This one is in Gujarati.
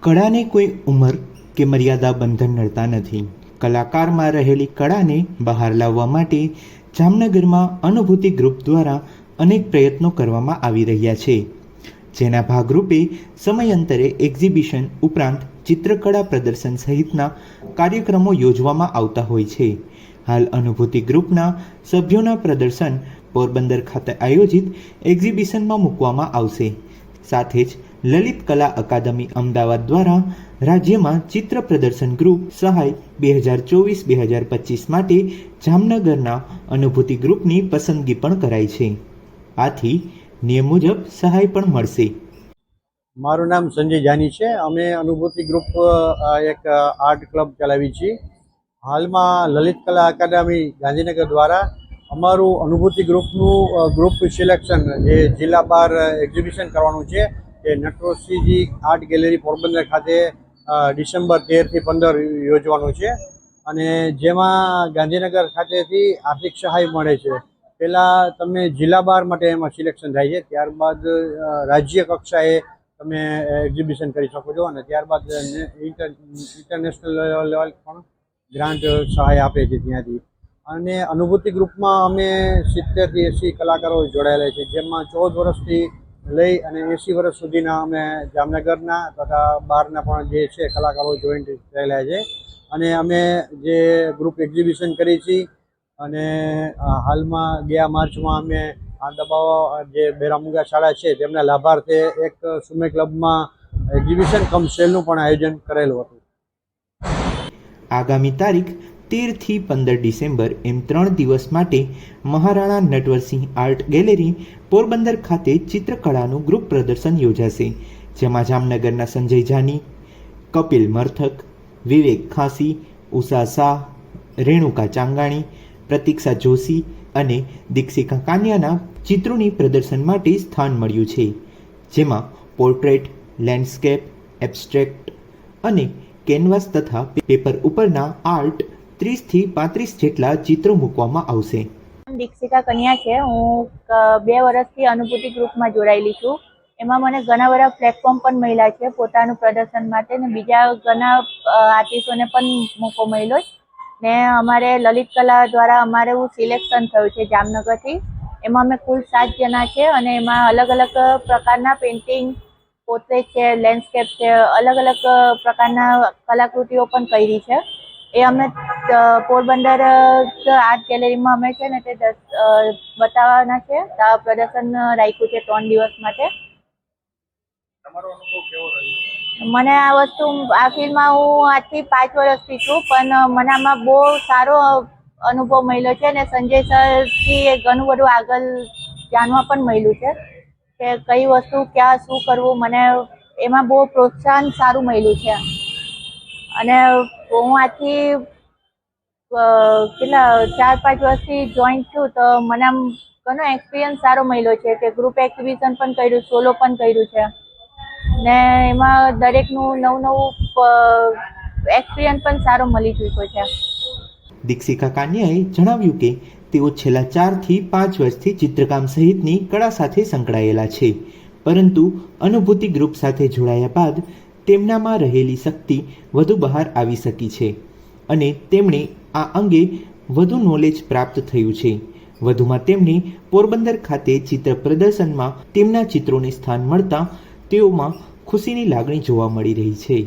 કળાને કોઈ ઉંમર કે મર્યાદા બંધન નડતા નથી. કલાકારમાં રહેલી કળાને બહાર લાવવા માટે જામનગરમાં અનુભૂતિ ગ્રુપ દ્વારા અનેક પ્રયત્નો કરવામાં આવી રહ્યા છે, જેના ભાગરૂપે સમયાંતરે એક્ઝિબિશન ઉપરાંત ચિત્રકળા પ્રદર્શન સહિતના કાર્યક્રમો યોજવામાં આવતા હોય છે. હાલ અનુભૂતિ ગ્રુપના સભ્યોના પ્રદર્શન પોરબંદર ખાતે આયોજિત એક્ઝિબિશનમાં મૂકવામાં આવશે. સાથે જ લલિત કલા અકાદમી અમદાવાદ દ્વારા રાજ્યમાં ચિત્ર પ્રદર્શન ગ્રુપ સહાય 2024-2025 માટે જામનગરના અનુભૂતિ ગ્રુપની પસંદગી પણ કરાઈ છે. આથી નિયમ મુજબ સહાય પણ મળશે. મારું નામ સંજય જાની છે. અમે અનુભૂતિ ગ્રુપ એક આર્ટ ક્લબ ચલાવી છીએ. હાલમાં લલિત કલા અકાદમી ગાંધીનગર દ્વારા અમારું અનુભૂતિ ગ્રુપનું ગ્રુપ સિલેક્શન જે જિલ્લા બહાર એક્ઝિબિશન કરવાનું છે એ નટવરસિંહજી આર્ટ ગેલેરી પોરબંદર ખાતે ડિસેમ્બર 13 થી 15 યોજવાનું છે. અને જેમાં ગાંધીનગર ખાતેથી આર્થિક સહાય મળે છે. પહેલાં તમે જિલ્લા બહાર માટે એમાં સિલેક્શન થાય છે, ત્યારબાદ રાજ્ય કક્ષાએ તમે એક્ઝિબિશન કરી શકો છો અને ત્યારબાદ ઇન્ટરનેશનલ લેવલ પણ ગ્રાન્ટ સહાય આપે છે ત્યાંથી. અને અનુભૂતિ ગ્રુપમાં અમે 70 થી 80 કલાકારો જોડાયેલા છે, જેમાં 14 વર્ષથી લઈ અને 80 વર્ષ સુધીના અમે જામનગરના તથા બહારના પણ જે છે કલાકારો જોઈન્ટ થયેલા છે. અને અમે જે ગ્રુપ એક્ઝિબિશન કરી છીએ અને હાલમાં ગયા માર્ચમાં અમે આ દબાવા જે બેરામુંગા શાળા છે તેમના લાભાર્થે એક સુમે ક્લબમાં એક્ઝિબિશન કમ સેલનું પણ આયોજન કરેલું હતું. આગામી તારીખ 13 થી 15 ડિસેમ્બર એમ 3 દિવસ માટે મહારાણા નટવરસિંહ આર્ટ ગેલેરી પોરબંદર ખાતે ચિત્રકળાનું ગ્રુપ પ્રદર્શન યોજાશે, જેમાં જામનગરના સંજય જાની, કપિલ મરથક, વિવેક ખાંસી, ઉષા શાહ, રેણુકા ચાંગાણી, પ્રતીક્ષા જોશી અને દીક્ષિકા કાન્યાના ચિત્રોની પ્રદર્શન માટે સ્થાન મળ્યું છે, જેમાં પોર્ટ્રેટ, લેન્ડસ્કેપ, એબ્સ્ટ્રેક્ટ અને કેનવાસ તથા પેપર ઉપરના આર્ટ 30 થી 35 જેટલા ચિત્રો મૂકવામાં આવશે. દીક્ષિકા કન્યા છે. હું 2 વર્ષથી અનુભૂતિ ગ્રુપમાં જોડાયેલી છું. એમાં મને ઘણા બધા પ્લેટફોર્મ પણ મળ્યા છે પોતાનું પ્રદર્શન માટે, ને બીજા ઘણા આર્ટિસ્ટોને પણ મોકો મળ્યો ને અમારે લલિત કલા દ્વારા અમારું સિલેક્શન થયું છે જામનગરથી. એમાં અમે કુલ 7 જણા છે અને એમાં અલગ અલગ પ્રકારના પેઇન્ટિંગ, પોર્ટ્રેટ છે, લેન્ડસ્કેપ છે, અલગ અલગ પ્રકારના કલાકૃતિઓ પણ કરી છે. એ અમે પોરબંદર આર્ટ ગેલેરીમાં અમે છે ને તે બતાવવાના છે. પ્રદર્શન રાખ્યું છે 3 દિવસ માટે. તમારો અનુભવ કેવો રહ્યો? મને આ વસ્તુ આ ફિલ્ડમાં હું આજથી 5 વર્ષથી છું, પણ મને આમાં બહુ સારો અનુભવ મળ્યો છે ને સંજય સરથી ઘણું બધું આગળ જાણવા પણ મળ્યું છે કે કઈ વસ્તુ ક્યાં શું કરવું. મને એમાં બહુ પ્રોત્સાહન સારું મળ્યું છે. અને હું આજથી કેટલા 4-5 વર્ષથી જોઈન્ટ છું, તો મને આમ ઘણો એક્સપિરિયન્સ સારો મળ્યો છે કે ગ્રુપ એક્ઝિબિશન પણ કર્યું, સોલો પણ કર્યું છે ને એમાં દરેકનું નવું એક્સપિરિયન્સ પણ સારો મળી ચૂક્યો છે. દીક્ષિકા કાન્યાએ જણાવ્યું કે તેઓ છેલ્લા 4 થી 5 વર્ષથી ચિત્રકામ સહિતની કળા સાથે સંકળાયેલા છે, પરંતુ અનુભૂતિ ગ્રુપ સાથે જોડાયા બાદ તેમનામાં રહેલી શક્તિ વધુ બહાર આવી શકી છે અને તેમણે આ અંગે વધુ નોલેજ પ્રાપ્ત થયું છે. વધુમાં તેમણે પોરબંદર ખાતે ચિત્ર પ્રદર્શનમાં તેમના ચિત્રોને સ્થાન મળતા તેઓમાં ખુશીની લાગણી જોવા મળી રહી છે.